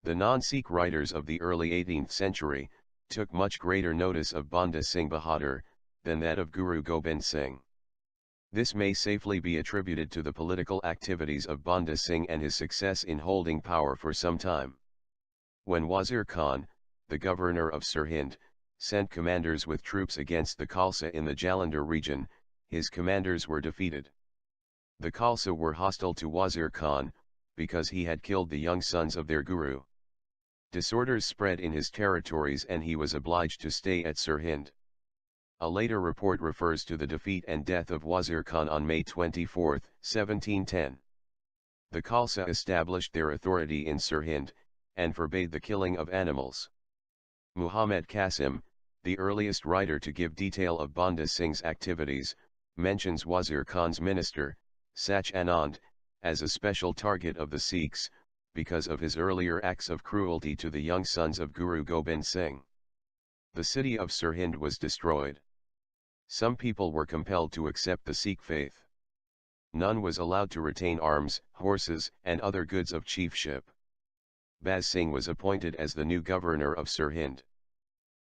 The non-Sikh writers of the early 18th century took much greater notice of Banda Singh Bahadur than that of Guru Gobind Singh. This may safely be attributed to the political activities of Banda Singh and his success in holding power for some time. When Wazir Khan, the governor of Sirhind, sent commanders with troops against the Khalsa in the Jalandhar region, his commanders were defeated. The Khalsa were hostile to Wazir Khan, because he had killed the young sons of their guru. Disorders spread in his territories and he was obliged to stay at Sirhind. A later report refers to the defeat and death of Wazir Khan on May 24, 1710. The Khalsa established their authority in Sirhind, and forbade the killing of animals. Muhammad Qasim, the earliest writer to give detail of Banda Singh's activities, mentions Wazir Khan's minister, Sach Anand, as a special target of the Sikhs, because of his earlier acts of cruelty to the young sons of Guru Gobind Singh. The city of Sirhind was destroyed. Some people were compelled to accept the Sikh faith. None was allowed to retain arms, horses, and other goods of chiefship. Baz Singh was appointed as the new governor of Sirhind.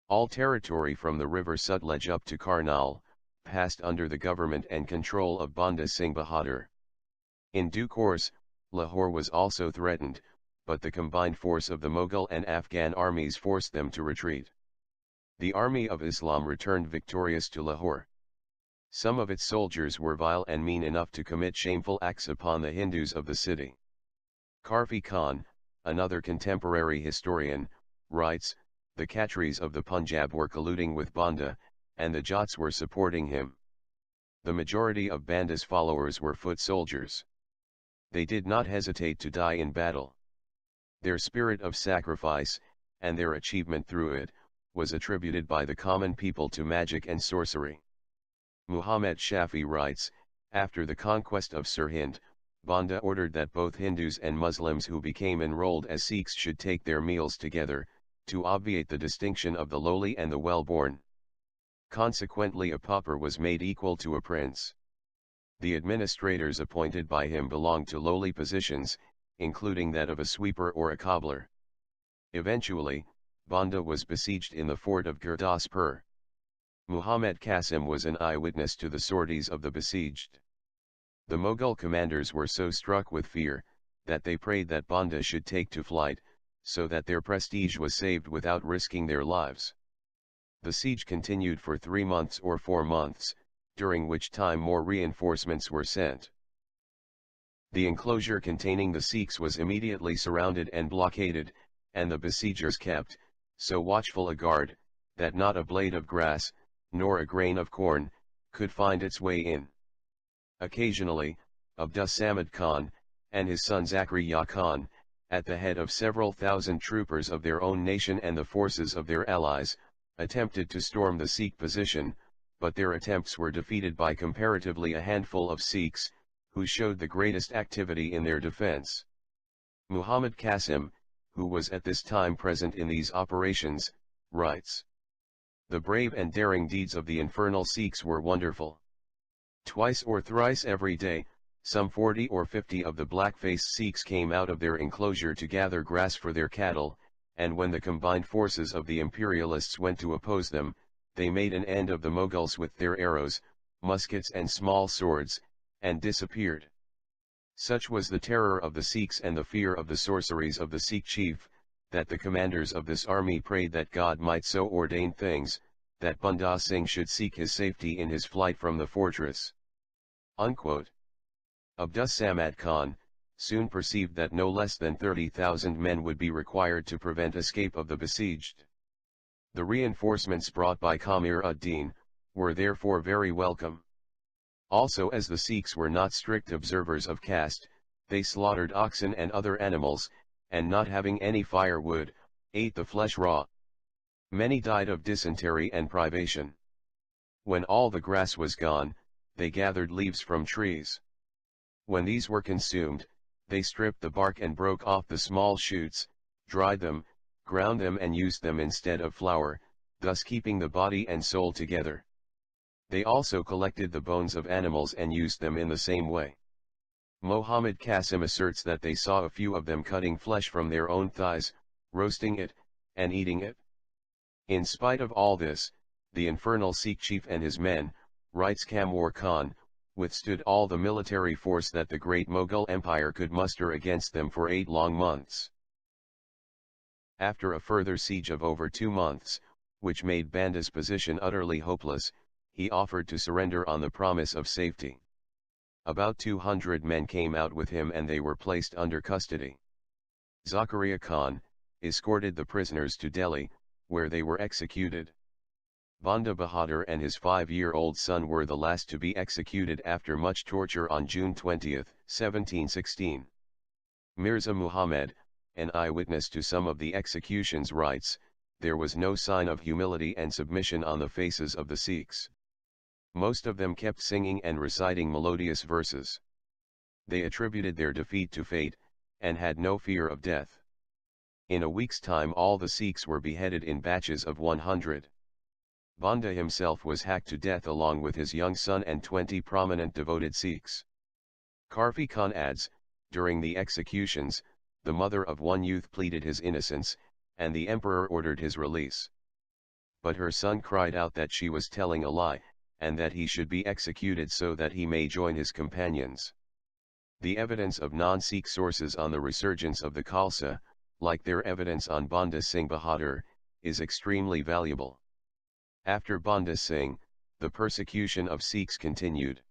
All territory from the river Sutlej up to Karnal passed under the government and control of Banda Singh Bahadur. In due course, Lahore was also threatened, but the combined force of the Mughal and Afghan armies forced them to retreat. The army of Islam returned victorious to Lahore. Some of its soldiers were vile and mean enough to commit shameful acts upon the Hindus of the city. Karfi Khan, another contemporary historian, writes, the Khatris of the Punjab were colluding with Banda, and the Jats were supporting him. The majority of Banda's followers were foot soldiers. They did not hesitate to die in battle. Their spirit of sacrifice, and their achievement through it, was attributed by the common people to magic and sorcery. Muhammad Shafi writes, after the conquest of Sirhind, Banda ordered that both Hindus and Muslims who became enrolled as Sikhs should take their meals together, to obviate the distinction of the lowly and the well-born. Consequently, a pauper was made equal to a prince. The administrators appointed by him belonged to lowly positions, including that of a sweeper or a cobbler. Eventually, Banda was besieged in the fort of Gurdaspur. Muhammad Qasim was an eyewitness to the sorties of the besieged. The Mughal commanders were so struck with fear, that they prayed that Banda should take to flight, so that their prestige was saved without risking their lives. The siege continued for 3 months or 4 months, during which time more reinforcements were sent. The enclosure containing the Sikhs was immediately surrounded and blockaded, and the besiegers kept so watchful a guard, that not a blade of grass, nor a grain of corn, could find its way in. Occasionally, Abdus Samad Khan, and his son Zakariya Khan, at the head of several thousand troopers of their own nation and the forces of their allies, attempted to storm the Sikh position, but their attempts were defeated by comparatively a handful of Sikhs, who showed the greatest activity in their defense. Muhammad Qasim, who was at this time present in these operations, writes, the brave and daring deeds of the infernal Sikhs were wonderful. Twice or thrice every day, some 40 or 50 of the black-faced Sikhs came out of their enclosure to gather grass for their cattle, and when the combined forces of the imperialists went to oppose them, they made an end of the Mughals with their arrows, muskets and small swords, and disappeared. Such was the terror of the Sikhs and the fear of the sorceries of the Sikh chief, that the commanders of this army prayed that God might so ordain things, that Banda Singh should seek his safety in his flight from the fortress. Unquote. Abdus Samad Khan soon perceived that no less than 30,000 men would be required to prevent escape of the besieged. The reinforcements brought by Qamar ud-Din were therefore very welcome. Also, as the Sikhs were not strict observers of caste, they slaughtered oxen and other animals, and not having any firewood, ate the flesh raw. Many died of dysentery and privation. When all the grass was gone, they gathered leaves from trees. When these were consumed, they stripped the bark and broke off the small shoots, dried them, ground them and used them instead of flour, thus keeping the body and soul together. They also collected the bones of animals and used them in the same way. Muhammad Qasim asserts that they saw a few of them cutting flesh from their own thighs, roasting it, and eating it. In spite of all this, the infernal Sikh chief and his men, writes Kamwar Khan, withstood all the military force that the great Mughal Empire could muster against them for 8 long months. After a further siege of over 2 months, which made Banda's position utterly hopeless, he offered to surrender on the promise of safety. About 200 men came out with him and they were placed under custody. Zakaria Khan escorted the prisoners to Delhi, where they were executed. Banda Bahadur and his 5-year-old son were the last to be executed after much torture on June 20, 1716. Mirza Muhammad, an eyewitness to some of the executions, writes, "There was no sign of humility and submission on the faces of the Sikhs. Most of them kept singing and reciting melodious verses. They attributed their defeat to fate, and had no fear of death. In a week's time all the Sikhs were beheaded in batches of 100. Banda himself was hacked to death along with his young son and 20 prominent devoted Sikhs." Karfi Khan adds, "During the executions, the mother of one youth pleaded his innocence, and the emperor ordered his release. But her son cried out that she was telling a lie, and that he should be executed so that he may join his companions." The evidence of non-Sikh sources on the resurgence of the Khalsa, like their evidence on Banda Singh Bahadur, is extremely valuable. After Banda Singh, the persecution of Sikhs continued.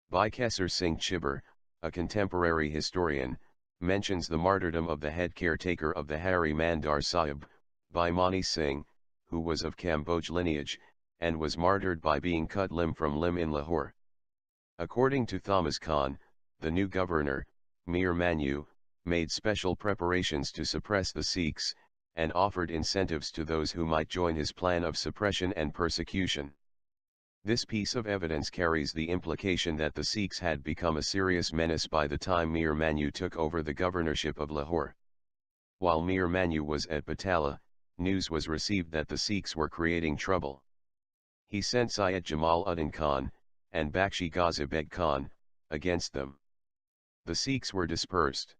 Bhai Kesar Singh Chibber, a contemporary historian, mentions the martyrdom of the head caretaker of the Hari Mandar Sahib, Bhai Mani Singh, who was of Kamboj lineage, and was martyred by being cut limb from limb in Lahore. According to Thomas Khan, the new governor, Mir Manu, made special preparations to suppress the Sikhs, and offered incentives to those who might join his plan of suppression and persecution. This piece of evidence carries the implication that the Sikhs had become a serious menace by the time Mir Manu took over the governorship of Lahore. While Mir Manu was at Batala, news was received that the Sikhs were creating trouble. He sent Syed Jamal-ud-Din Khan, and Bakshi Ghazi Beg Khan, against them. The Sikhs were dispersed.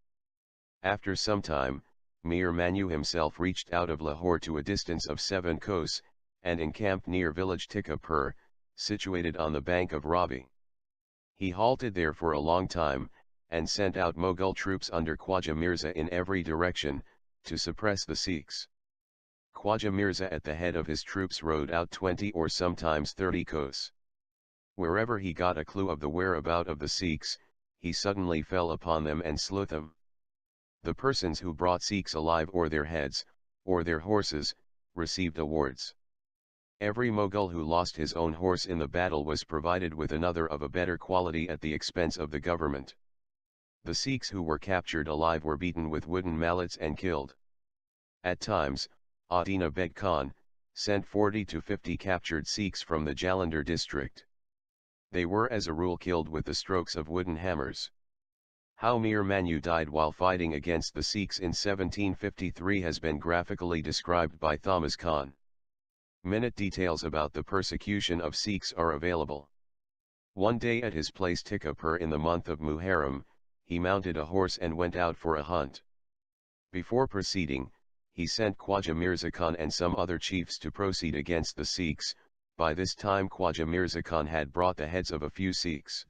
After some time, Mir Manu himself reached out of Lahore to a distance of 7 kos, and encamped near village Tikapur, situated on the bank of Ravi. He halted there for a long time, and sent out Mughal troops under Khwaja Mirza in every direction, to suppress the Sikhs. Khwaja Mirza at the head of his troops rode out 20 or sometimes 30 kos. Wherever he got a clue of the whereabout of the Sikhs, he suddenly fell upon them and slew them. The persons who brought Sikhs alive or their heads, or their horses, received awards. Every Mughal who lost his own horse in the battle was provided with another of a better quality at the expense of the government. The Sikhs who were captured alive were beaten with wooden mallets and killed. At times, Adina Beg Khan sent 40 to 50 captured Sikhs from the Jalandhar district. They were as a rule killed with the strokes of wooden hammers. How Mir Manu died while fighting against the Sikhs in 1753 has been graphically described by Thomas Khan. Minute details about the persecution of Sikhs are available. One day at his place Tikapur in the month of Muharram, he mounted a horse and went out for a hunt. Before proceeding, he sent Khwaja Mirza Khan and some other chiefs to proceed against the Sikhs. By this time Khwaja Mirza Khan had brought the heads of a few Sikhs.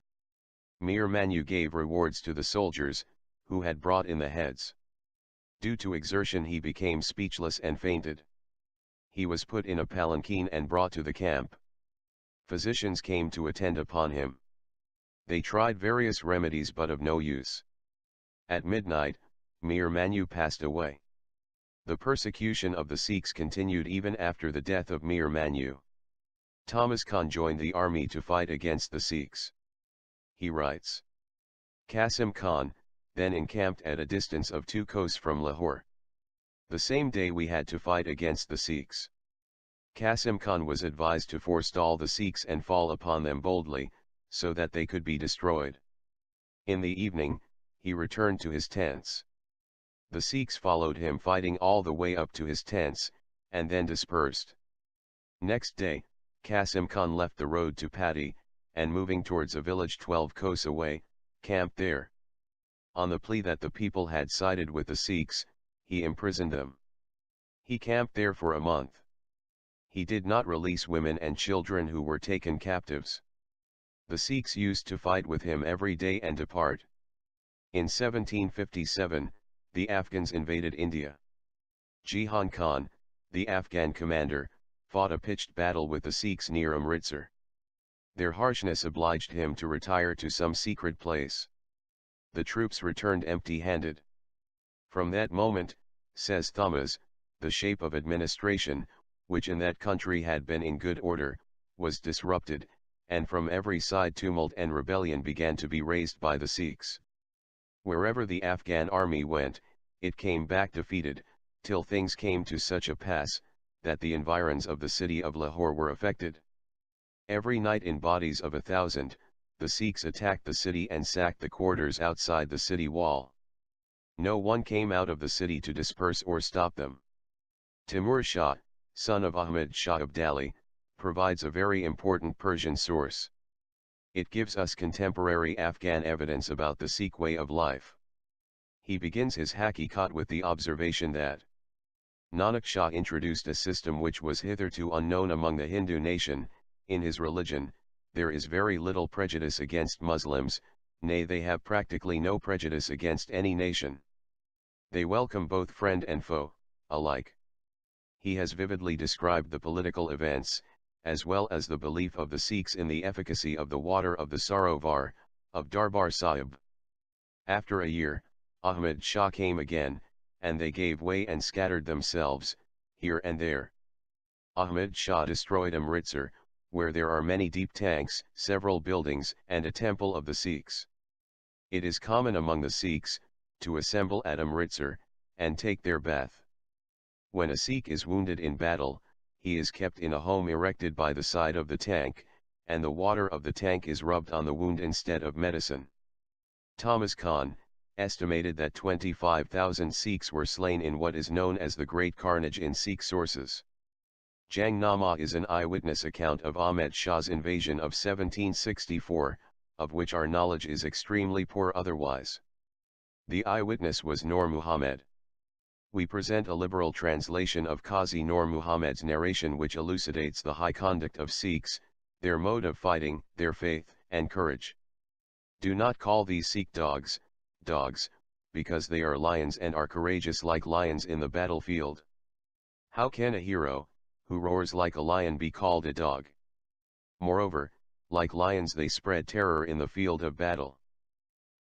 Mir Manu gave rewards to the soldiers, who had brought in the heads. Due to exertion he became speechless and fainted. He was put in a palanquin and brought to the camp. Physicians came to attend upon him. They tried various remedies but of no use. At midnight, Mir Manu passed away. The persecution of the Sikhs continued even after the death of Mir Manu. Thomas Khan joined the army to fight against the Sikhs. He writes, Qasim Khan, then encamped at a distance of 2 kos from Lahore. The same day we had to fight against the Sikhs. Qasim Khan was advised to forestall the Sikhs and fall upon them boldly, so that they could be destroyed. In the evening, he returned to his tents. The Sikhs followed him fighting all the way up to his tents, and then dispersed. Next day, Qasim Khan left the road to Patti, and moving towards a village 12 kos away, camped there. On the plea that the people had sided with the Sikhs, he imprisoned them. He camped there for a month. He did not release women and children who were taken captives. The Sikhs used to fight with him every day and depart. In 1757, the Afghans invaded India. Jihan Khan, the Afghan commander, fought a pitched battle with the Sikhs near Amritsar. Their harshness obliged him to retire to some secret place. The troops returned empty-handed. From that moment, says Thomas, the shape of administration, which in that country had been in good order, was disrupted, and from every side tumult and rebellion began to be raised by the Sikhs. Wherever the Afghan army went, it came back defeated, till things came to such a pass, that the environs of the city of Lahore were affected. Every night in bodies of 1,000, the Sikhs attacked the city and sacked the quarters outside the city wall. No one came out of the city to disperse or stop them. Timur Shah, son of Ahmad Shah Abdali, provides a very important Persian source. It gives us contemporary Afghan evidence about the Sikh way of life. He begins his hakikat with the observation that Nanak Shah introduced a system which was hitherto unknown among the Hindu nation. In his religion, there is very little prejudice against Muslims, nay, they have practically no prejudice against any nation. They welcome both friend and foe, alike. He has vividly described the political events, as well as the belief of the Sikhs in the efficacy of the water of the Sarovar, of Darbar Sahib. After a year, Ahmad Shah came again, and they gave way and scattered themselves, here and there. Ahmad Shah destroyed Amritsar, where there are many deep tanks, several buildings, and a temple of the Sikhs. It is common among the Sikhs, to assemble at Amritsar, and take their bath. When a Sikh is wounded in battle, he is kept in a home erected by the side of the tank, and the water of the tank is rubbed on the wound instead of medicine. Thomas Khan estimated that 25,000 Sikhs were slain in what is known as the Great Carnage in Sikh sources. Jangnama is an eyewitness account of Ahmed Shah's invasion of 1764, of which our knowledge is extremely poor otherwise. The eyewitness was Nur Muhammad. We present a liberal translation of Qazi Nur Muhammad's narration which elucidates the high conduct of Sikhs, their mode of fighting, their faith, and courage. Do not call these Sikh dogs, dogs, because they are lions and are courageous like lions in the battlefield. How can a hero, who roars like a lion, be called a dog? Moreover, like lions they spread terror in the field of battle.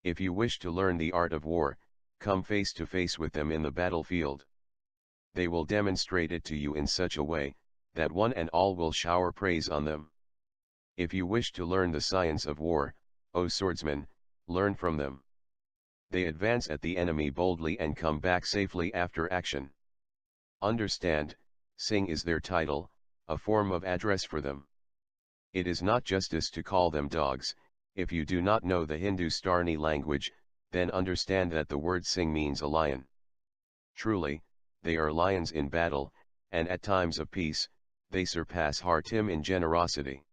If you wish to learn the art of war, come face to face with them in the battlefield. They will demonstrate it to you in such a way, that one and all will shower praise on them. If you wish to learn the science of war, O swordsman, learn from them. They advance at the enemy boldly and come back safely after action. Understand, Singh is their title, a form of address for them. It is not justice to call them dogs. If you do not know the Hindustani language, then understand that the word Singh means a lion. Truly, they are lions in battle, and at times of peace, they surpass Hartim in generosity.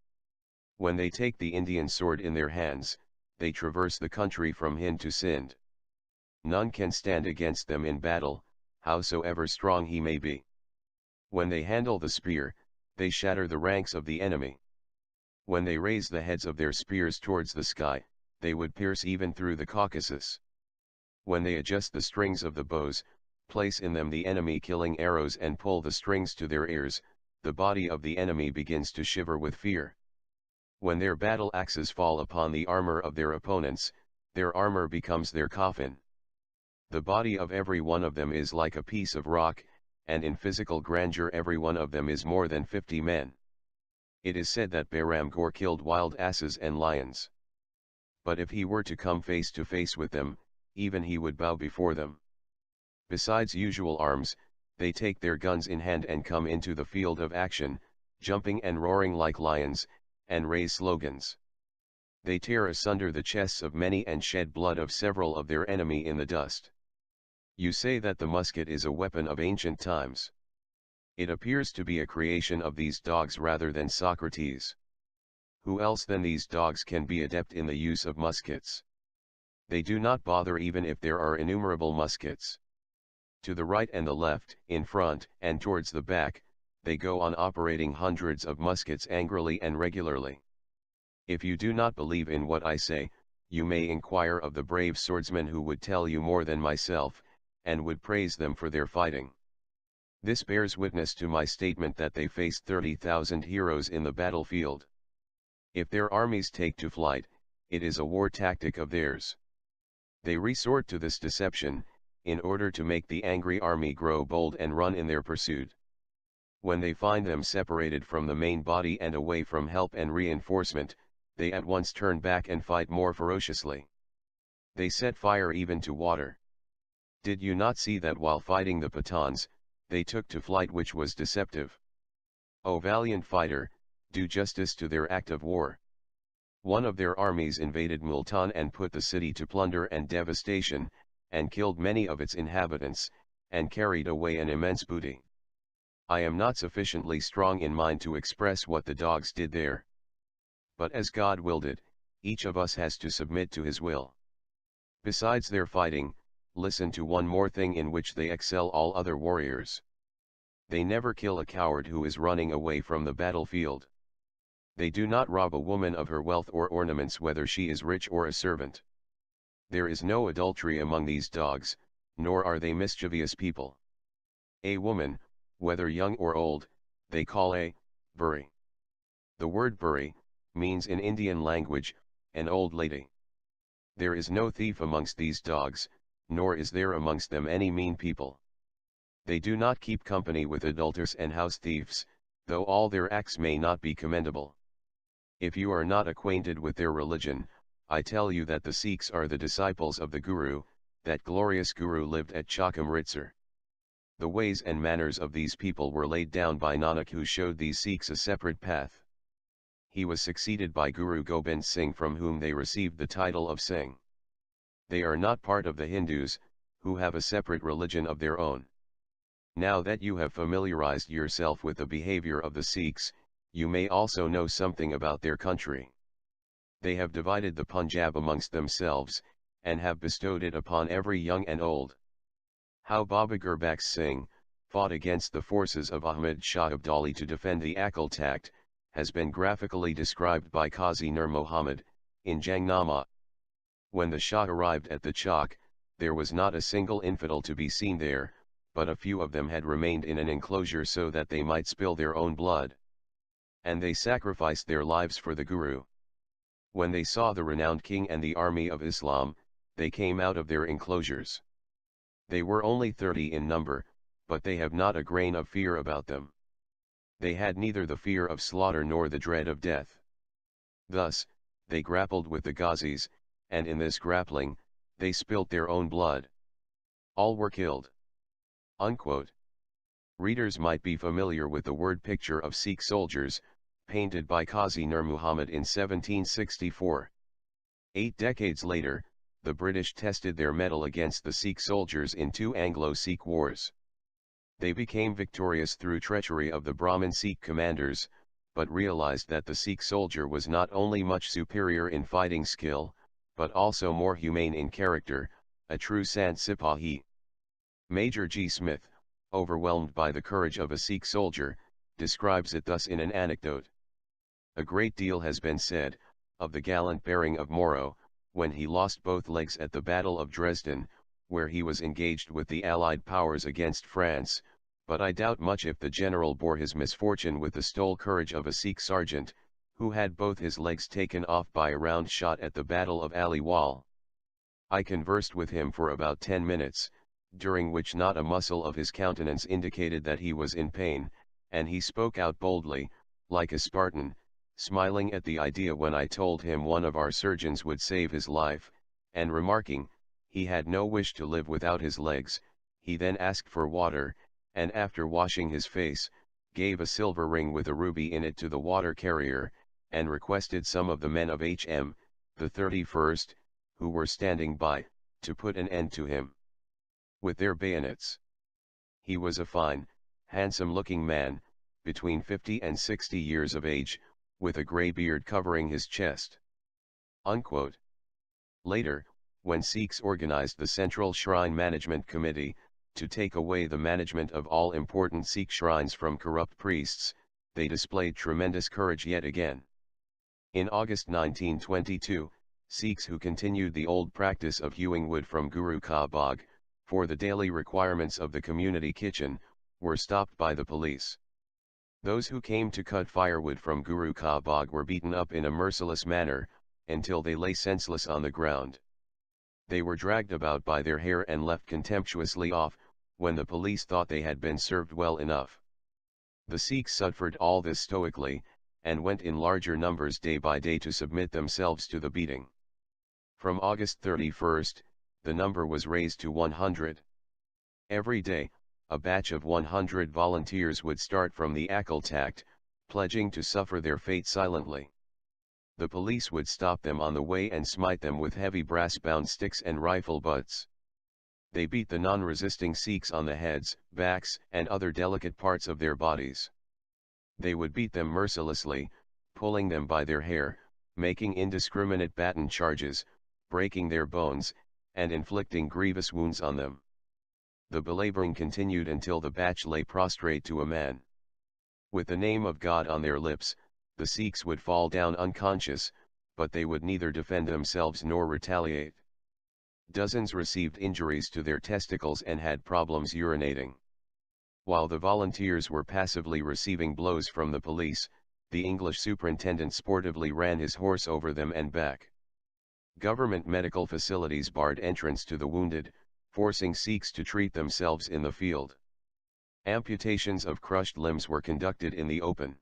When they take the Indian sword in their hands, they traverse the country from Hind to Sindh. None can stand against them in battle, howsoever strong he may be. When they handle the spear, they shatter the ranks of the enemy. When they raise the heads of their spears towards the sky, they would pierce even through the Caucasus. When they adjust the strings of the bows, place in them the enemy-killing arrows and pull the strings to their ears, the body of the enemy begins to shiver with fear. When their battle axes fall upon the armor of their opponents, their armor becomes their coffin. The body of every one of them is like a piece of rock, and in physical grandeur every one of them is more than 50 men. It is said that Bahram Ghor killed wild asses and lions. But if he were to come face to face with them, even he would bow before them. Besides usual arms, they take their guns in hand and come into the field of action, jumping and roaring like lions, and raise slogans. They tear asunder the chests of many and shed blood of several of their enemy in the dust. You say that the musket is a weapon of ancient times. It appears to be a creation of these dogs rather than Socrates. Who else than these dogs can be adept in the use of muskets? They do not bother even if there are innumerable muskets. To the right and the left, in front, and towards the back, they go on operating hundreds of muskets angrily and regularly. If you do not believe in what I say, you may inquire of the brave swordsmen who would tell you more than myself, and would praise them for their fighting. This bears witness to my statement that they faced 30,000 heroes in the battlefield. If their armies take to flight, it is a war tactic of theirs. They resort to this deception, in order to make the angry army grow bold and run in their pursuit. When they find them separated from the main body and away from help and reinforcement, they at once turn back and fight more ferociously. They set fire even to water. Did you not see that while fighting the Pathans, they took to flight, which was deceptive? O valiant fighter, do justice to their act of war. One of their armies invaded Multan and put the city to plunder and devastation, and killed many of its inhabitants, and carried away an immense booty. I am not sufficiently strong in mind to express what the dogs did there. But as God willed it, each of us has to submit to his will. Besides their fighting, listen to one more thing in which they excel all other warriors. They never kill a coward who is running away from the battlefield. They do not rob a woman of her wealth or ornaments, whether she is rich or a servant. There is no adultery among these dogs, nor are they mischievous people. A woman, whether young or old, they call a buri. The word buri means in Indian language, an old lady. There is no thief amongst these dogs, nor is there amongst them any mean people. They do not keep company with adulterers and house thieves, though all their acts may not be commendable. If you are not acquainted with their religion, I tell you that the Sikhs are the disciples of the Guru. That glorious Guru lived at Chakamritsar. The ways and manners of these people were laid down by Nanak, who showed these Sikhs a separate path. He was succeeded by Guru Gobind Singh, from whom they received the title of Singh. They are not part of the Hindus, who have a separate religion of their own. Now that you have familiarized yourself with the behavior of the Sikhs, you may also know something about their country. They have divided the Punjab amongst themselves, and have bestowed it upon every young and old. How Baba Gurbaksh Singh fought against the forces of Ahmad Shah Abdali to defend the Akal Takht has been graphically described by Qazi Nur Muhammad in Jangnama. When the Shah arrived at the Chowk, there was not a single infidel to be seen there, but a few of them had remained in an enclosure so that they might spill their own blood. And they sacrificed their lives for the Guru. When they saw the renowned king and the army of Islam, they came out of their enclosures. They were only 30 in number, but they have not a grain of fear about them. They had neither the fear of slaughter nor the dread of death. Thus, they grappled with the Ghazis, and in this grappling, they spilt their own blood. All were killed. Unquote. Readers might be familiar with the word picture of Sikh soldiers, painted by Qazi Nur Muhammad in 1764. 8 decades later, the British tested their mettle against the Sikh soldiers in 2 Anglo-Sikh wars. They became victorious through treachery of the Brahmin Sikh commanders, but realized that the Sikh soldier was not only much superior in fighting skill, but also more humane in character, a true Sant Sipahi. Major G. Smith, overwhelmed by the courage of a Sikh soldier, describes it thus in an anecdote. A great deal has been said of the gallant bearing of Moro, when he lost both legs at the Battle of Dresden, where he was engaged with the Allied powers against France, but I doubt much if the general bore his misfortune with the stolid courage of a Sikh sergeant, who had both his legs taken off by a round shot at the Battle of Aliwal. I conversed with him for about 10 minutes, during which not a muscle of his countenance indicated that he was in pain, and he spoke out boldly, like a Spartan, smiling at the idea when I told him one of our surgeons would save his life, and remarking, he had no wish to live without his legs. He then asked for water, and after washing his face, gave a silver ring with a ruby in it to the water carrier, and requested some of the men of H.M., the 31st, who were standing by, to put an end to him with their bayonets. He was a fine, handsome-looking man, between 50 and 60 years of age, with a grey beard covering his chest. Unquote. Later, when Sikhs organized the Central Shrine Management Committee, to take away the management of all important Sikh shrines from corrupt priests, they displayed tremendous courage yet again. In August 1922, Sikhs who continued the old practice of hewing wood from Guru Ka Bagh, for the daily requirements of the community kitchen, were stopped by the police. Those who came to cut firewood from Guru Ka Bagh were beaten up in a merciless manner, until they lay senseless on the ground. They were dragged about by their hair and left contemptuously off, when the police thought they had been served well enough. The Sikhs suffered all this stoically, and went in larger numbers day by day to submit themselves to the beating. From August 31st, the number was raised to 100. Every day, a batch of 100 volunteers would start from the Akal Takht, pledging to suffer their fate silently. The police would stop them on the way and smite them with heavy brass-bound sticks and rifle butts. They beat the non-resisting Sikhs on the heads, backs, and other delicate parts of their bodies. They would beat them mercilessly, pulling them by their hair, making indiscriminate baton charges, breaking their bones, and inflicting grievous wounds on them. The belaboring continued until the batch lay prostrate to a man. With the name of God on their lips, the Sikhs would fall down unconscious, but they would neither defend themselves nor retaliate. Dozens received injuries to their testicles and had problems urinating. While the volunteers were passively receiving blows from the police, the English superintendent sportively ran his horse over them and back. Government medical facilities barred entrance to the wounded, forcing Sikhs to treat themselves in the field. Amputations of crushed limbs were conducted in the open.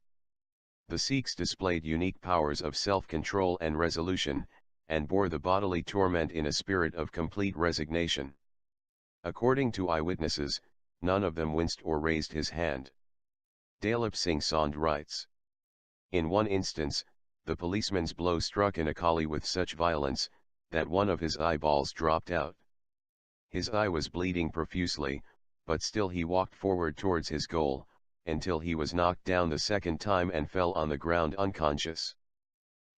The Sikhs displayed unique powers of self-control and resolution, and bore the bodily torment in a spirit of complete resignation. According to eyewitnesses, none of them winced or raised his hand. Dalip Singh Sand writes. In one instance, the policeman's blow struck an Akali with such violence, that one of his eyeballs dropped out. His eye was bleeding profusely, but still he walked forward towards his goal, until he was knocked down the second time and fell on the ground unconscious.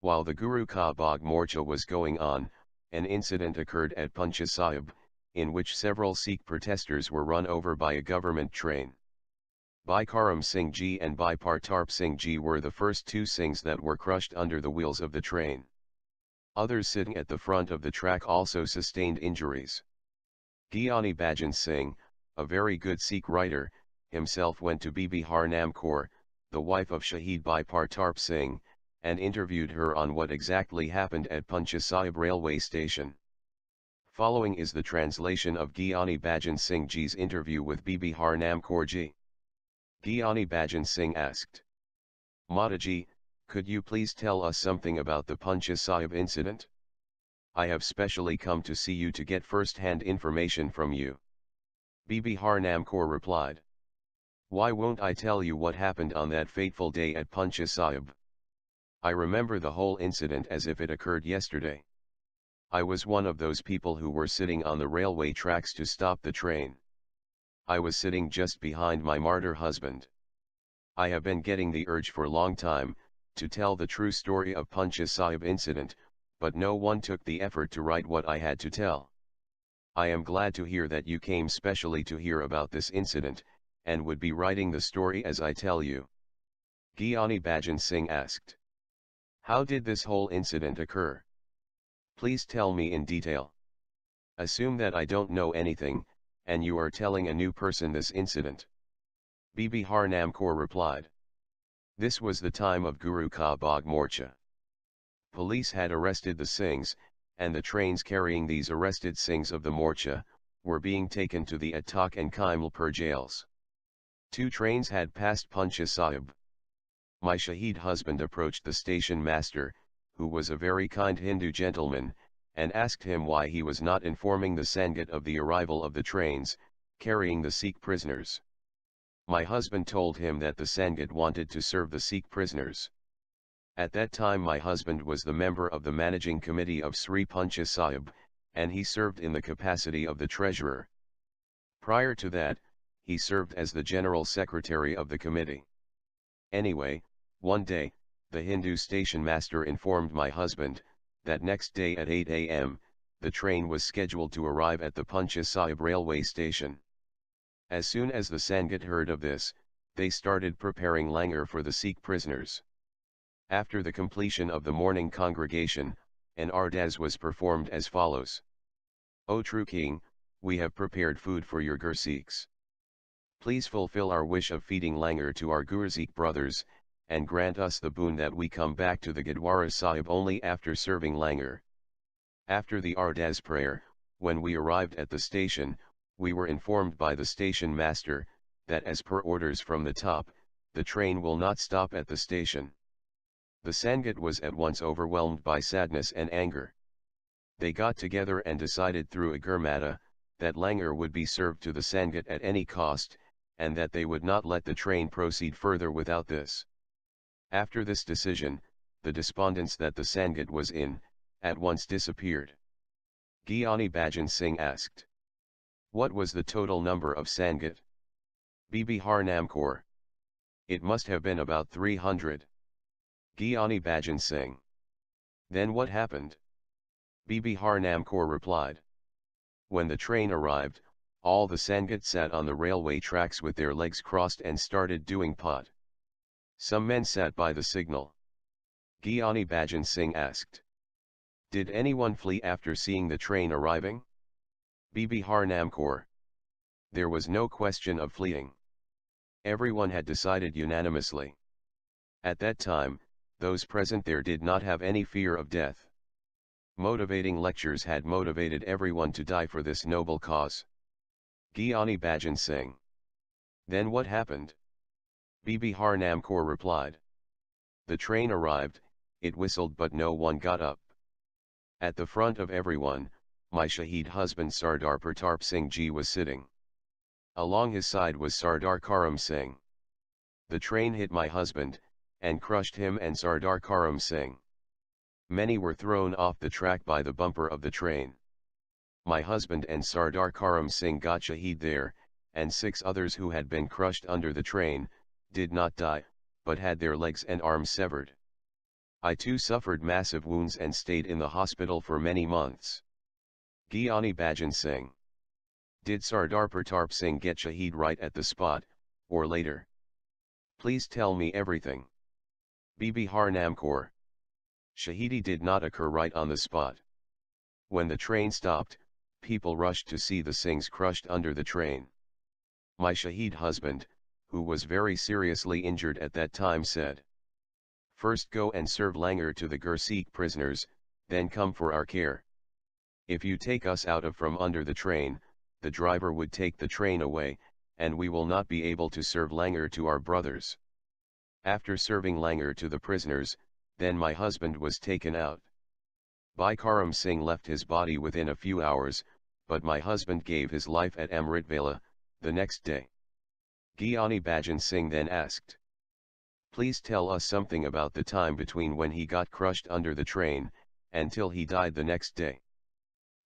While the Guru Ka Bagh Morcha was going on, an incident occurred at Puncha Sahib, in which several Sikh protesters were run over by a government train. Bhai Karam Singh Ji and Bhai Partarp Singh Ji were the first two Singhs that were crushed under the wheels of the train. Others sitting at the front of the track also sustained injuries. Gyani Bhajan Singh, a very good Sikh writer, himself went to Bibi Harnam Kaur, the wife of Shahid Bhai Partarp Singh, and interviewed her on what exactly happened at Puncha Sahib railway station. Following is the translation of Gyani Bhajan Singh Ji's interview with Bibi Harnam Kaur Ji. Gyani Bhajan Singh asked, Mataji, could you please tell us something about the Puncha Sahib incident? I have specially come to see you to get first-hand information from you. Bibi Harnam Kaur replied. Why won't I tell you what happened on that fateful day at Puncha Sahib? I remember the whole incident as if it occurred yesterday. I was one of those people who were sitting on the railway tracks to stop the train. I was sitting just behind my martyr husband. I have been getting the urge for a long time, to tell the true story of Puncha Sahib incident, but no one took the effort to write what I had to tell. I am glad to hear that you came specially to hear about this incident, and would be writing the story as I tell you. Gyani Bhajan Singh asked. How did this whole incident occur? Please tell me in detail. Assume that I don't know anything, and you are telling a new person this incident. Bibi Harnam Kaur replied. This was the time of Guru Ka Bagh Morcha. Police had arrested the Singhs, and the trains carrying these arrested Singhs of the Morcha, were being taken to the Attak and Kaimalpur jails. 2 trains had passed Puncha Sahib. My Shahid husband approached the station master, who was a very kind Hindu gentleman, and asked him why he was not informing the Sangat of the arrival of the trains, carrying the Sikh prisoners. My husband told him that the Sangat wanted to serve the Sikh prisoners. At that time my husband was the member of the managing committee of Sri Puncha Sahib, and he served in the capacity of the treasurer. Prior to that, he served as the general secretary of the committee. Anyway, one day, the Hindu station master informed my husband, that next day at 8 a.m., the train was scheduled to arrive at the Puncha Sahib railway station. As soon as the Sangat heard of this, they started preparing langar for the Sikh prisoners. After the completion of the morning congregation, an ardas was performed as follows. O true king, we have prepared food for your Gursikhs. Please fulfill our wish of feeding langar to our Gursikh brothers, and grant us the boon that we come back to the Gurdwara Sahib only after serving langar. After the ardas prayer, when we arrived at the station, we were informed by the station master, that as per orders from the top, the train will not stop at the station. The Sangat was at once overwhelmed by sadness and anger. They got together and decided through a Gurmata, that langar would be served to the Sangat at any cost, and that they would not let the train proceed further without this. After this decision, the despondence that the Sangat was in, at once disappeared. Gyani Bhajan Singh asked. What was the total number of Sangat? Bibi Harnamkor. It must have been about 300. Gyani Bhajan Singh. Then what happened? Bibi Harnamkor replied. When the train arrived, all the Sangat sat on the railway tracks with their legs crossed and started doing pot. Some men sat by the signal. Gyani Bhajan Singh asked. Did anyone flee after seeing the train arriving? Bibi Harnamkor. There was no question of fleeing. Everyone had decided unanimously. At that time, those present there did not have any fear of death. Motivating lectures had motivated everyone to die for this noble cause. Gyani Bhajan Singh. Then what happened? Bibi Harnamkor replied. The train arrived, it whistled but no one got up. At the front of everyone, my Shahid husband Sardar Pratap Singh Ji was sitting. Along his side was Sardar Karam Singh. The train hit my husband, and crushed him and Sardar Karam Singh. Many were thrown off the track by the bumper of the train. My husband and Sardar Karam Singh got Shahid there, and 6 others who had been crushed under the train, did not die, but had their legs and arms severed. I too suffered massive wounds and stayed in the hospital for many months. Gyani Bhajan Singh. Did Sardar Pratap Singh get Shahid right at the spot, or later? Please tell me everything. Bibi Harnamkor. Shahidi did not occur right on the spot. When the train stopped, people rushed to see the Singhs crushed under the train. My Shahid husband, who was very seriously injured at that time, said, First go and serve langar to the Gursikh prisoners, then come for our care. If you take us out of from under the train, the driver would take the train away, and we will not be able to serve langar to our brothers. After serving langar to the prisoners, then my husband was taken out. Bhai Karam Singh left his body within a few hours, but my husband gave his life at Amritvela, the next day. Gyani Bhajan Singh then asked. Please tell us something about the time between when he got crushed under the train, until he died the next day.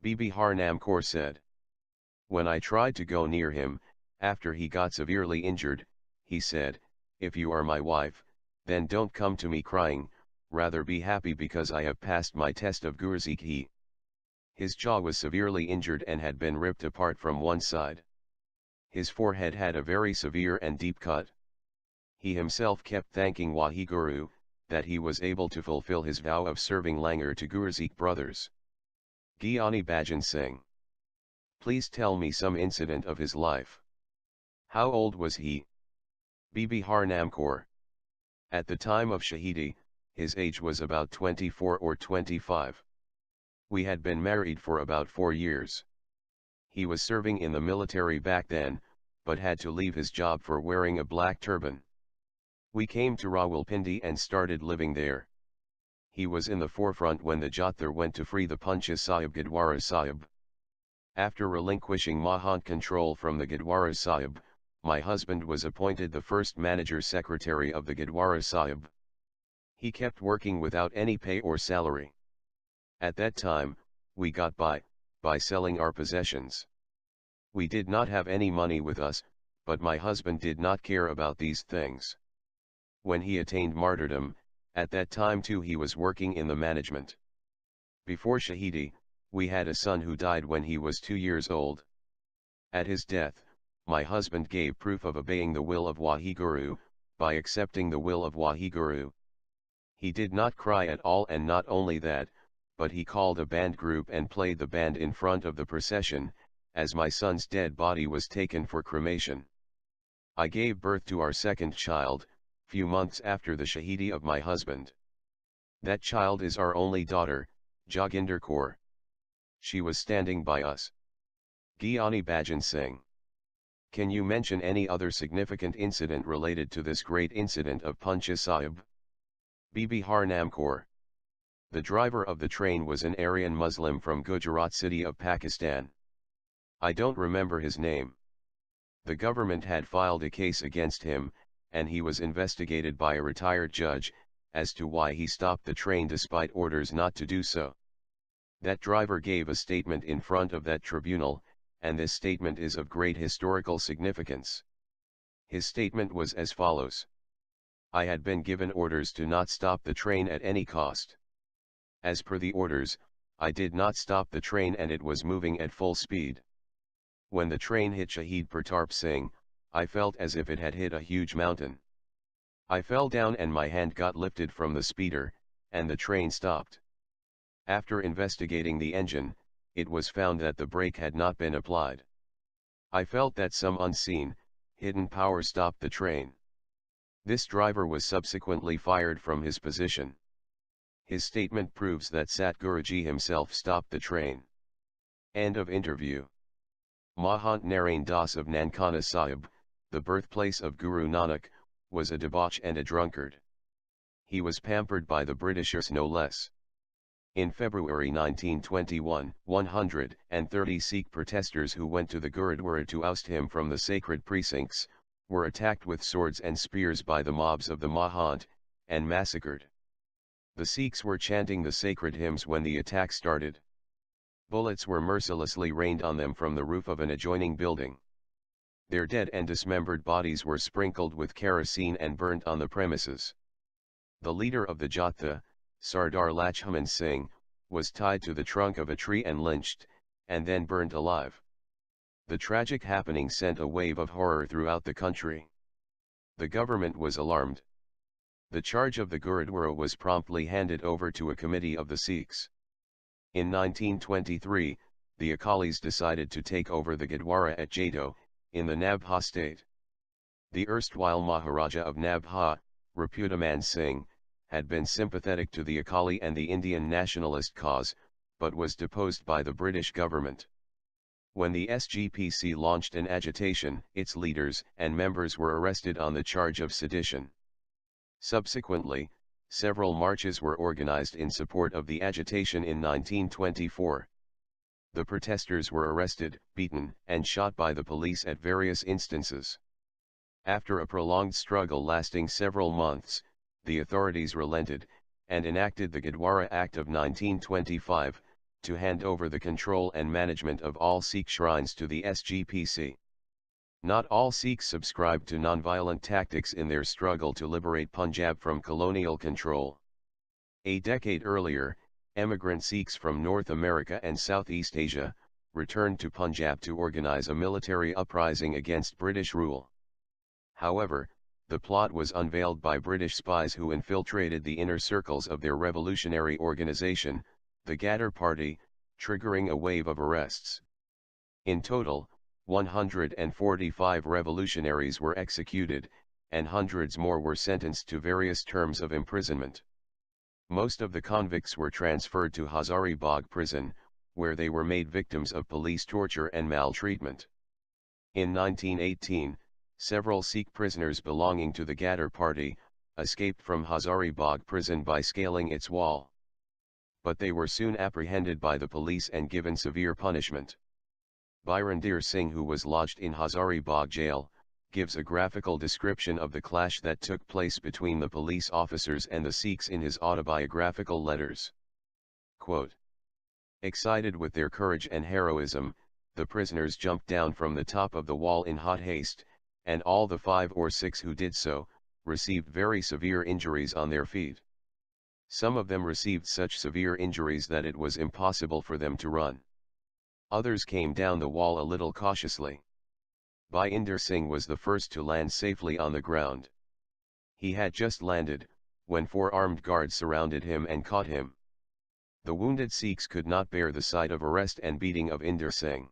Bibi Harnamkor said. When I tried to go near him, after he got severely injured, he said, If you are my wife, then don't come to me crying, rather be happy because I have passed my test of Gursikhi. His jaw was severely injured and had been ripped apart from one side. His forehead had a very severe and deep cut. He himself kept thanking Waheguru, that he was able to fulfill his vow of serving langar to Gursikh brothers. Gyani Bhajan Singh. Please tell me some incident of his life. How old was he? Bibi Harnamkor. At the time of Shahidi, his age was about 24 or 25. We had been married for about 4 years. He was serving in the military back then, but had to leave his job for wearing a black turban. We came to Rawalpindi and started living there. He was in the forefront when the Jathar went to free the Puncha Sahib Gurdwara Sahib. After relinquishing Mahant control from the Gurdwara Sahib, my husband was appointed the first manager secretary of the Gurdwara Sahib. He kept working without any pay or salary. At that time, we got by selling our possessions. We did not have any money with us, but my husband did not care about these things. When he attained martyrdom, at that time too he was working in the management. Before Shahidi, we had a son who died when he was 2 years old. At his death, my husband gave proof of obeying the will of Waheguru, by accepting the will of Waheguru. He did not cry at all, and not only that, but he called a band group and played the band in front of the procession, as my son's dead body was taken for cremation. I gave birth to our second child, few months after the Shahidi of my husband. That child is our only daughter, Joginder Kaur. She was standing by us. Gyani Bhajan Singh. Can you mention any other significant incident related to this great incident of Puncha Sahib? Bibi Harnam Kaur. The driver of the train was an Aryan Muslim from Gujarat city of Pakistan. I don't remember his name. The government had filed a case against him, and he was investigated by a retired judge, as to why he stopped the train despite orders not to do so. That driver gave a statement in front of that tribunal, and this statement is of great historical significance. His statement was as follows. I had been given orders to not stop the train at any cost. As per the orders, I did not stop the train and it was moving at full speed. When the train hit Shahid Pratap Singh, I felt as if it had hit a huge mountain. I fell down and my hand got lifted from the speeder, and the train stopped. After investigating the engine, it was found that the brake had not been applied. I felt that some unseen, hidden power stopped the train. This driver was subsequently fired from his position. His statement proves that Satguruji himself stopped the train. End of interview. Mahant Narain Das of Nankana Sahib, the birthplace of Guru Nanak, was a debauch and a drunkard. He was pampered by the Britishers no less. In February 1921, 130 Sikh protesters who went to the Gurudwara to oust him from the sacred precincts, were attacked with swords and spears by the mobs of the Mahant, and massacred. The Sikhs were chanting the sacred hymns when the attack started. Bullets were mercilessly rained on them from the roof of an adjoining building. Their dead and dismembered bodies were sprinkled with kerosene and burnt on the premises. The leader of the Jatha, Sardar Lakshman Singh, was tied to the trunk of a tree and lynched, and then burnt alive. The tragic happening sent a wave of horror throughout the country. The government was alarmed. The charge of the Gurudwara was promptly handed over to a committee of the Sikhs. In 1923, the Akalis decided to take over the Gurdwara at Jado, in the Nabha state. The erstwhile Maharaja of Nabha, Rapudaman Singh, had been sympathetic to the Akali and the Indian nationalist cause, but was deposed by the British government. When the SGPC launched an agitation, its leaders and members were arrested on the charge of sedition. Subsequently, several marches were organized in support of the agitation in 1924. The protesters were arrested, beaten, and shot by the police at various instances. After a prolonged struggle lasting several months, the authorities relented, and enacted the Gurdwara Act of 1925, to hand over the control and management of all Sikh shrines to the SGPC. Not all Sikhs subscribed to nonviolent tactics in their struggle to liberate Punjab from colonial control. A decade earlier, emigrant Sikhs from North America and Southeast Asia, returned to Punjab to organize a military uprising against British rule. However, the plot was unveiled by British spies who infiltrated the inner circles of their revolutionary organization, the Ghadar Party, triggering a wave of arrests. In total, 145 revolutionaries were executed, and hundreds more were sentenced to various terms of imprisonment. Most of the convicts were transferred to Hazaribagh prison, where they were made victims of police torture and maltreatment. In 1918, several Sikh prisoners belonging to the Ghadar Party escaped from Hazaribagh prison by scaling its wall. But they were soon apprehended by the police and given severe punishment. Birendir Singh, who was lodged in Hazaribagh jail, gives a graphical description of the clash that took place between the police officers and the Sikhs in his autobiographical letters. Quote, excited with their courage and heroism, the prisoners jumped down from the top of the wall in hot haste, and all the 5 or 6 who did so, received very severe injuries on their feet. Some of them received such severe injuries that it was impossible for them to run. Others came down the wall a little cautiously. Bhai Inder Singh was the first to land safely on the ground. He had just landed, when 4 armed guards surrounded him and caught him. The wounded Sikhs could not bear the sight of arrest and beating of Inder Singh.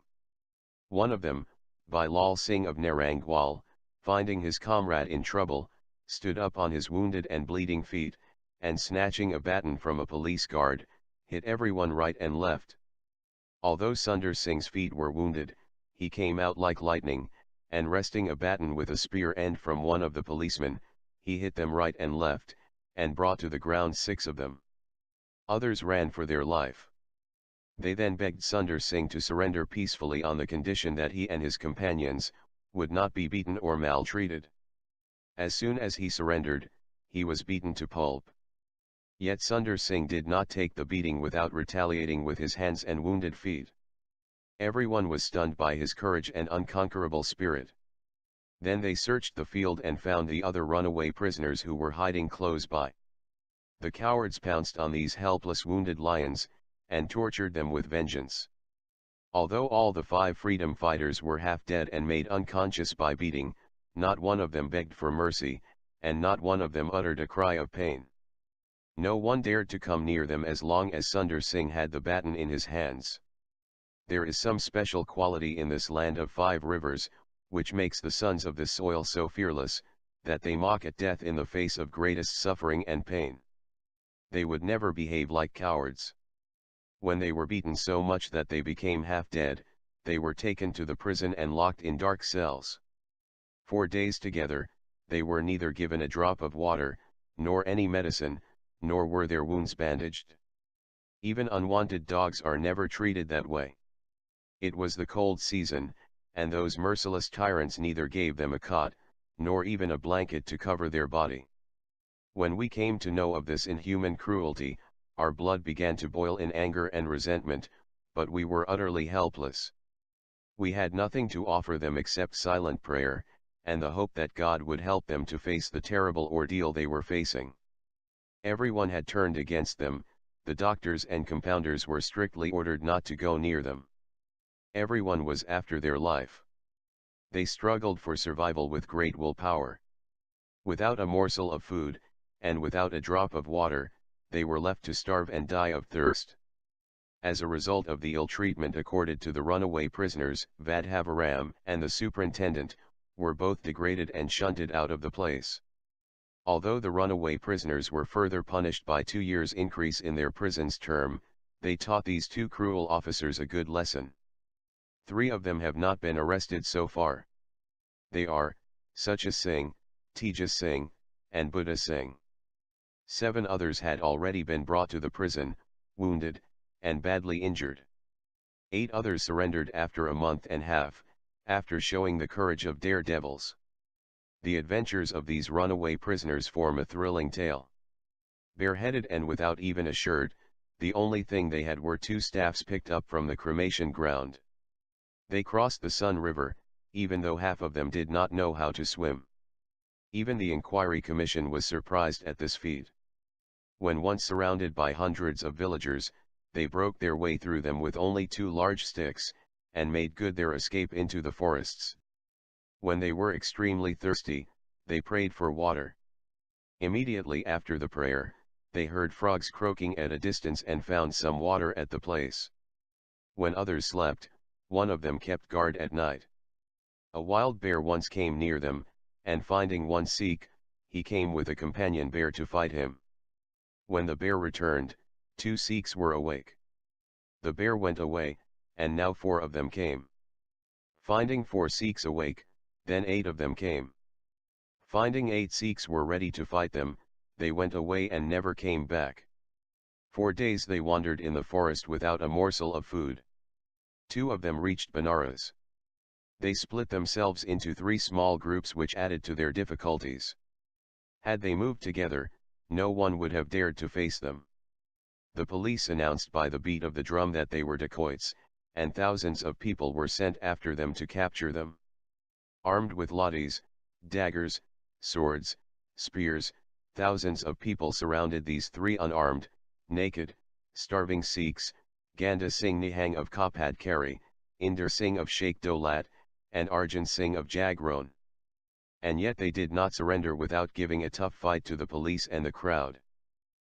One of them, Bhai Lal Singh of Narangwal, finding his comrade in trouble, stood up on his wounded and bleeding feet, and snatching a baton from a police guard, hit everyone right and left. Although Sundar Singh's feet were wounded, he came out like lightning, and wresting a baton with a spear end from one of the policemen, he hit them right and left, and brought to the ground 6 of them. Others ran for their life. They then begged Sundar Singh to surrender peacefully on the condition that he and his companions would not be beaten or maltreated. As soon as he surrendered, he was beaten to pulp. Yet Sundar Singh did not take the beating without retaliating with his hands and wounded feet. Everyone was stunned by his courage and unconquerable spirit. Then they searched the field and found the other runaway prisoners who were hiding close by. The cowards pounced on these helpless wounded lions, and tortured them with vengeance. Although all the 5 freedom fighters were half dead and made unconscious by beating, not one of them begged for mercy, and not one of them uttered a cry of pain. No one dared to come near them as long as Sundar Singh had the baton in his hands. There is some special quality in this land of 5 rivers, which makes the sons of this soil so fearless, that they mock at death in the face of greatest suffering and pain. They would never behave like cowards. When they were beaten so much that they became half dead, they were taken to the prison and locked in dark cells. 4 days together, they were neither given a drop of water, nor any medicine, nor were their wounds bandaged. Even unwanted dogs are never treated that way. It was the cold season, and those merciless tyrants neither gave them a cot, nor even a blanket to cover their body. When we came to know of this inhuman cruelty, our blood began to boil in anger and resentment, but we were utterly helpless. We had nothing to offer them except silent prayer, and the hope that God would help them to face the terrible ordeal they were facing. Everyone had turned against them, the doctors and compounders were strictly ordered not to go near them. Everyone was after their life. They struggled for survival with great willpower. Without a morsel of food, and without a drop of water, they were left to starve and die of thirst. As a result of the ill treatment accorded to the runaway prisoners, Vadhavaram and the superintendent were both degraded and shunted out of the place. Although the runaway prisoners were further punished by 2 years' increase in their prison's term, they taught these 2 cruel officers a good lesson. 3 of them have not been arrested so far. They are, Sucha Singh, Tejas Singh, and Buddha Singh. 7 others had already been brought to the prison, wounded, and badly injured. 8 others surrendered after a month and a half, after showing the courage of daredevils. The adventures of these runaway prisoners form a thrilling tale. Bareheaded and without even a shirt, the only thing they had were 2 staffs picked up from the cremation ground. They crossed the Sun River, even though half of them did not know how to swim. Even the inquiry commission was surprised at this feat. When once surrounded by hundreds of villagers, they broke their way through them with only 2 large sticks, and made good their escape into the forests. When they were extremely thirsty, they prayed for water. Immediately after the prayer, they heard frogs croaking at a distance and found some water at the place. When others slept, one of them kept guard at night. A wild bear once came near them, and finding one Sikh, he came with a companion bear to fight him. When the bear returned, 2 Sikhs were awake. The bear went away, and now 4 of them came. Finding 4 Sikhs awake, then 8 of them came. Finding 8 Sikhs were ready to fight them, they went away and never came back. 4 days they wandered in the forest without a morsel of food. 2 of them reached Banaras. They split themselves into 3 small groups, which added to their difficulties. Had they moved together, no one would have dared to face them. The police announced by the beat of the drum that they were dacoits, and thousands of people were sent after them to capture them. Armed with lathis, daggers, swords, spears, thousands of people surrounded these 3 unarmed, naked, starving Sikhs, Ganda Singh Nihang of Kapadkari, Inder Singh of Sheikh Dolat, and Arjan Singh of Jagrone. And yet they did not surrender without giving a tough fight to the police and the crowd.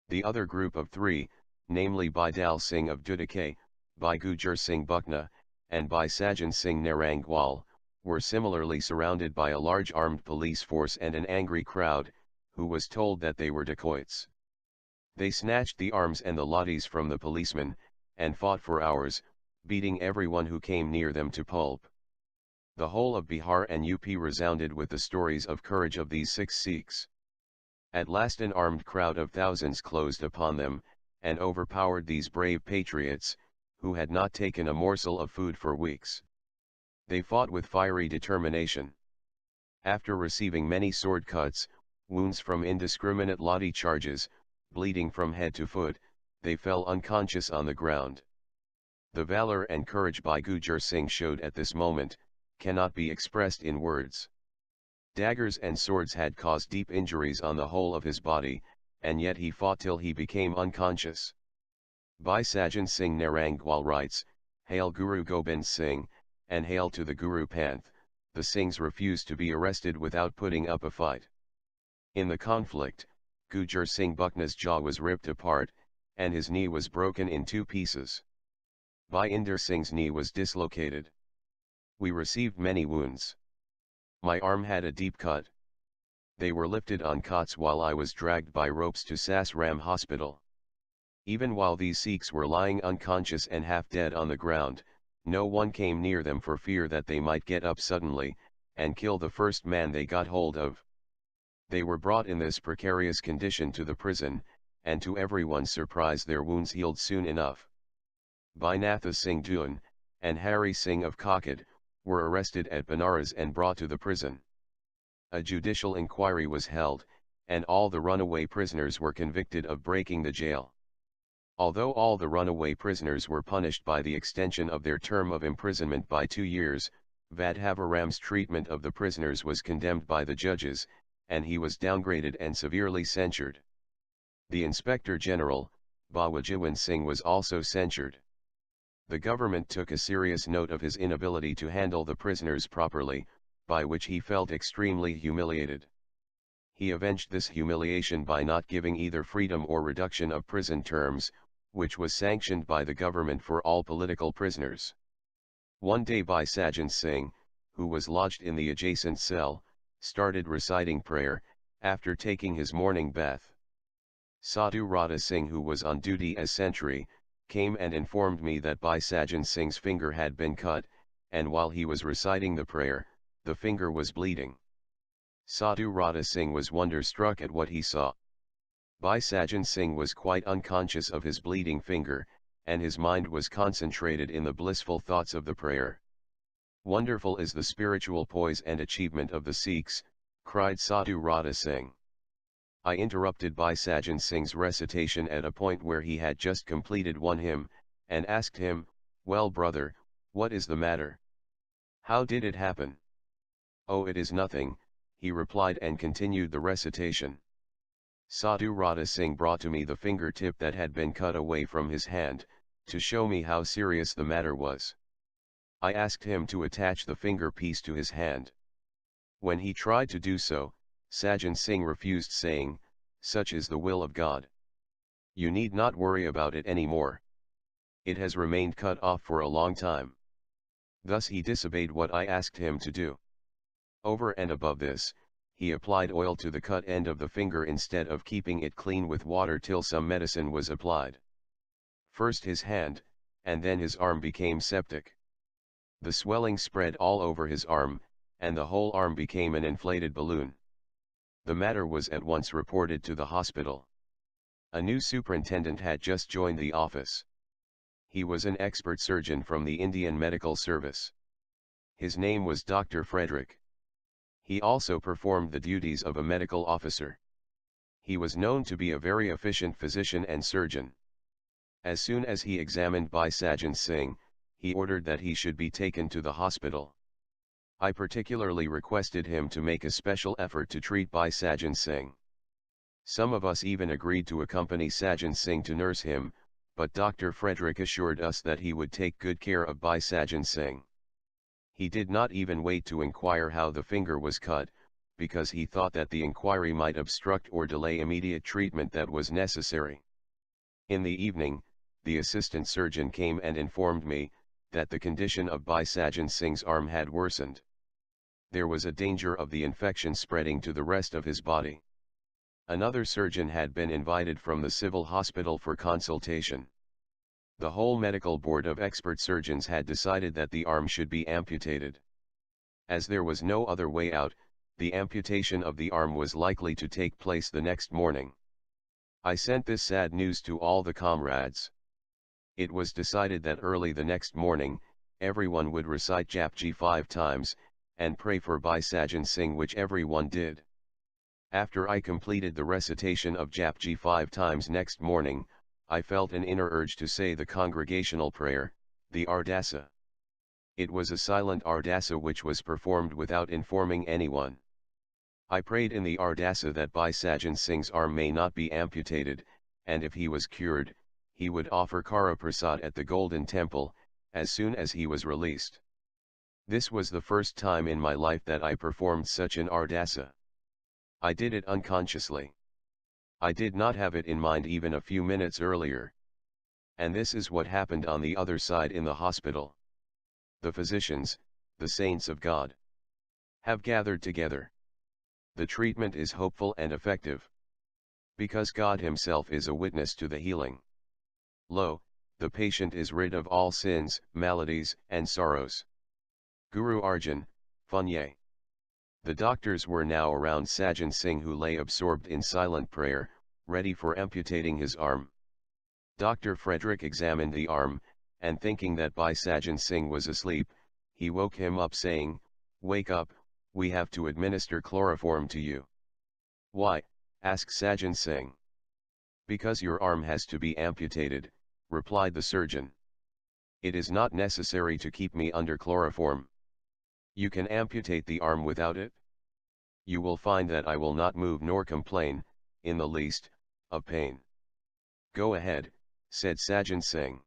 The other group of three, namely Bhai Dal Singh of Dudake, Bhai Gujar Singh Buckna, and Bhai Sajan Singh Narangwal, were similarly surrounded by a large armed police force and an angry crowd, who was told that they were dacoits. They snatched the arms and the lathis from the policemen, and fought for hours, beating everyone who came near them to pulp. The whole of Bihar and UP resounded with the stories of courage of these 6 Sikhs. At last an armed crowd of thousands closed upon them, and overpowered these brave patriots, who had not taken a morsel of food for weeks. They fought with fiery determination. After receiving many sword cuts, wounds from indiscriminate lathi charges, bleeding from head to foot, they fell unconscious on the ground. The valor and courage Bhai Gujar Singh showed at this moment, cannot be expressed in words. Daggers and swords had caused deep injuries on the whole of his body, and yet he fought till he became unconscious. Bhai Sajan Singh Narangwal writes, "Hail Guru Gobind Singh, and hail to the Guru Panth." The Singhs refused to be arrested without putting up a fight. In the conflict, Gujar Singh Buckna's jaw was ripped apart, and his knee was broken in 2 pieces. Bhai Inder Singh's knee was dislocated. We received many wounds. My arm had a deep cut. They were lifted on cots while I was dragged by ropes to Sasram hospital. Even while these Sikhs were lying unconscious and half dead on the ground, no one came near them for fear that they might get up suddenly, and kill the first man they got hold of. They were brought in this precarious condition to the prison, and to everyone's surprise their wounds healed soon enough. Bhai Natha Singh Dun, and Hari Singh of Kakad, were arrested at Banaras and brought to the prison. A judicial inquiry was held, and all the runaway prisoners were convicted of breaking the jail. Although all the runaway prisoners were punished by the extension of their term of imprisonment by 2 years, Vadhavaram's treatment of the prisoners was condemned by the judges, and he was downgraded and severely censured. The Inspector General, Bawajiwan Singh, was also censured. The government took a serious note of his inability to handle the prisoners properly, by which he felt extremely humiliated. He avenged this humiliation by not giving either freedom or reduction of prison terms, which was sanctioned by the government for all political prisoners. One day Bhai Sajan Singh, who was lodged in the adjacent cell, started reciting prayer, after taking his morning bath. Sadhu Radha Singh, who was on duty as sentry, came and informed me that Bhai Sajan Singh's finger had been cut, and while he was reciting the prayer, the finger was bleeding. Sadhu Radha Singh was wonder-struck at what he saw. Bhai Sajan Singh was quite unconscious of his bleeding finger, and his mind was concentrated in the blissful thoughts of the prayer. "Wonderful is the spiritual poise and achievement of the Sikhs," cried Sadhu Radha Singh. I interrupted Bhai Sajan Singh's recitation at a point where he had just completed one hymn, and asked him, "Well brother, what is the matter? How did it happen?" "Oh, it is nothing," he replied, and continued the recitation. Sadhu Radha Singh brought to me the fingertip that had been cut away from his hand, to show me how serious the matter was. I asked him to attach the finger piece to his hand. When he tried to do so, Sajan Singh refused, saying, "Such is the will of God. You need not worry about it any more. It has remained cut off for a long time." Thus he disobeyed what I asked him to do. Over and above this, he applied oil to the cut end of the finger instead of keeping it clean with water till some medicine was applied. First his hand, and then his arm became septic. The swelling spread all over his arm, and the whole arm became an inflated balloon. The matter was at once reported to the hospital. A new superintendent had just joined the office. He was an expert surgeon from the Indian Medical Service. His name was Dr. Frederick. He also performed the duties of a medical officer. He was known to be a very efficient physician and surgeon. As soon as he examined Bhai Sajan Singh, he ordered that he should be taken to the hospital. I particularly requested him to make a special effort to treat Bhai Sajan Singh. Some of us even agreed to accompany Sajan Singh to nurse him, but Dr. Frederick assured us that he would take good care of Bhai Sajan Singh. He did not even wait to inquire how the finger was cut, because he thought that the inquiry might obstruct or delay immediate treatment that was necessary. In the evening, the assistant surgeon came and informed me that the condition of Bhai Sajan Singh's arm had worsened. There was a danger of the infection spreading to the rest of his body. Another surgeon had been invited from the civil hospital for consultation. The whole medical board of expert surgeons had decided that the arm should be amputated. As there was no other way out, the amputation of the arm was likely to take place the next morning. I sent this sad news to all the comrades. It was decided that early the next morning, everyone would recite Japji 5 times, and pray for Bhai Sajan Singh, which everyone did. After I completed the recitation of Japji 5 times next morning, I felt an inner urge to say the congregational prayer, the Ardasa. It was a silent Ardasa which was performed without informing anyone. I prayed in the Ardasa that Bhai Sajan Singh's arm may not be amputated, and if he was cured, he would offer Kara Prasad at the Golden Temple, as soon as he was released. This was the first time in my life that I performed such an Ardasa. I did it unconsciously. I did not have it in mind even a few minutes earlier. And this is what happened on the other side in the hospital. The physicians, the saints of God, have gathered together. The treatment is hopeful and effective, because God Himself is a witness to the healing. Lo, the patient is rid of all sins, maladies, and sorrows. Guru Arjan, Funye. The doctors were now around Sajan Singh, who lay absorbed in silent prayer, ready for amputating his arm. Dr. Frederick examined the arm, and thinking that Bhai Sajan Singh was asleep, he woke him up saying, "Wake up, we have to administer chloroform to you." "Why?" asked Sajan Singh. "Because your arm has to be amputated," replied the surgeon. "It is not necessary to keep me under chloroform. You can amputate the arm without it. You will find that I will not move nor complain, in the least, of pain." "Go ahead," said Sajan Singh.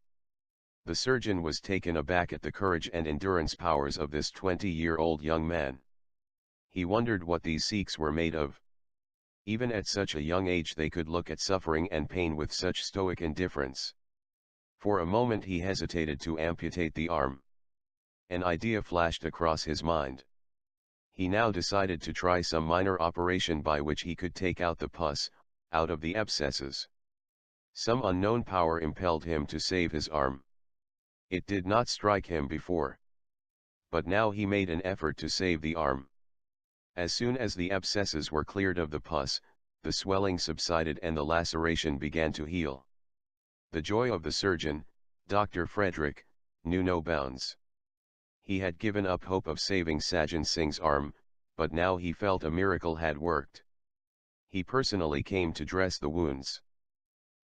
The surgeon was taken aback at the courage and endurance powers of this 20-year-old young man. He wondered what these Sikhs were made of. Even at such a young age they could look at suffering and pain with such stoic indifference. For a moment he hesitated to amputate the arm. An idea flashed across his mind. He now decided to try some minor operation by which he could take out the pus out of the abscesses. Some unknown power impelled him to save his arm. It did not strike him before. But now he made an effort to save the arm. As soon as the abscesses were cleared of the pus, the swelling subsided and the laceration began to heal. The joy of the surgeon, Dr. Frederick, knew no bounds. He had given up hope of saving Sajan Singh's arm, but now he felt a miracle had worked. He personally came to dress the wounds.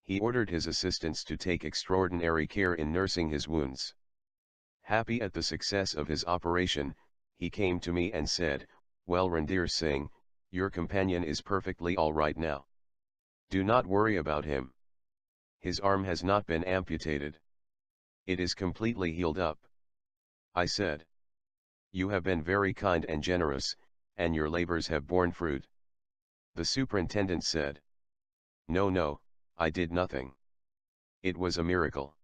He ordered his assistants to take extraordinary care in nursing his wounds. Happy at the success of his operation, he came to me and said, "Well, Randir Singh, your companion is perfectly all right now. Do not worry about him. His arm has not been amputated. It is completely healed up." I said, "You have been very kind and generous, and your labors have borne fruit." The superintendent said, No, I did nothing. It was a miracle.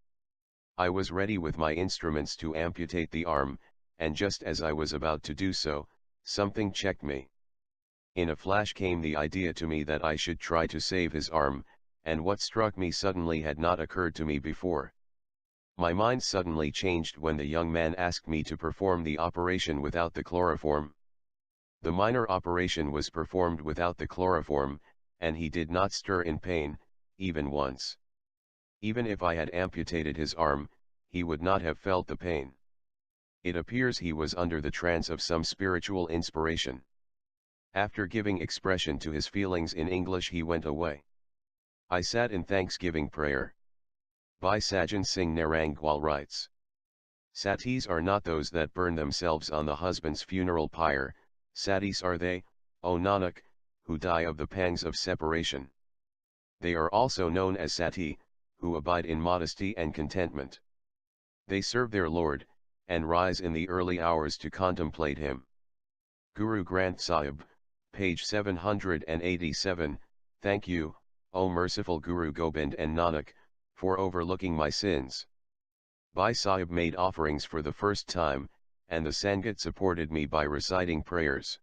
I was ready with my instruments to amputate the arm, and just as I was about to do so, something checked me. In a flash came the idea to me that I should try to save his arm, and what struck me suddenly had not occurred to me before. My mind suddenly changed when the young man asked me to perform the operation without the chloroform. The minor operation was performed without the chloroform, and he did not stir in pain, even once. Even if I had amputated his arm, he would not have felt the pain. It appears he was under the trance of some spiritual inspiration. After giving expression to his feelings in English, he went away. I sat in thanksgiving prayer. Bhai Sajan Singh Narangwal writes, "Satis are not those that burn themselves on the husband's funeral pyre, satis are they, O Nanak, who die of the pangs of separation. They are also known as sati, who abide in modesty and contentment. They serve their Lord, and rise in the early hours to contemplate him. Guru Granth Sahib, page 787, Thank you, O merciful Guru Gobind and Nanak, for overlooking my sins. Bhai Sahib made offerings for the first time, and the Sangat supported me by reciting prayers.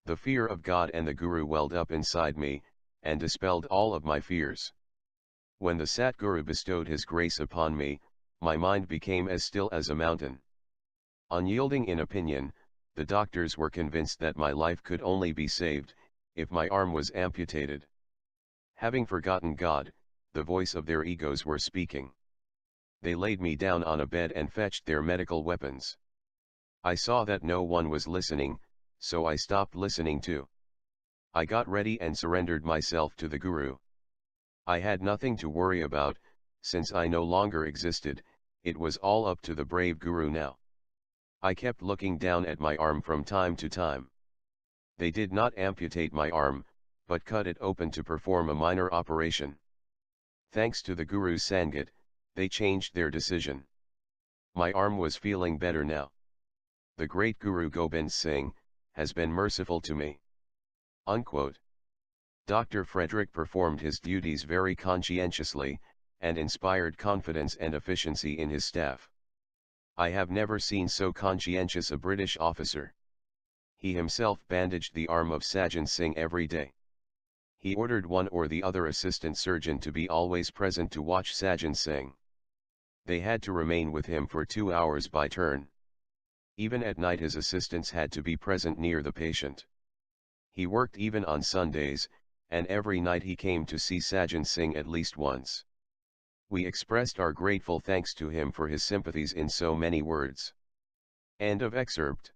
The fear of God and the Guru welled up inside me, and dispelled all of my fears. When the Satguru bestowed his grace upon me, my mind became as still as a mountain. Unyielding in opinion, the doctors were convinced that my life could only be saved if my arm was amputated. Having forgotten God, the voice of their egos were speaking. They laid me down on a bed and fetched their medical weapons. I saw that no one was listening, so I stopped listening too. I got ready and surrendered myself to the Guru. I had nothing to worry about, since I no longer existed. It was all up to the brave Guru now. I kept looking down at my arm from time to time. They did not amputate my arm, but cut it open to perform a minor operation. Thanks to the Guru's Sangat, they changed their decision. My arm was feeling better now. The great Guru Gobind Singh has been merciful to me. Unquote. Dr. Frederick performed his duties very conscientiously, and inspired confidence and efficiency in his staff. I have never seen so conscientious a British officer. He himself bandaged the arm of Sajan Singh every day. He ordered one or the other assistant surgeon to be always present to watch Sajan Singh. They had to remain with him for 2 hours by turn. Even at night his assistants had to be present near the patient. He worked even on Sundays, and every night he came to see Sajan Singh at least once. We expressed our grateful thanks to him for his sympathies in so many words. End of excerpt.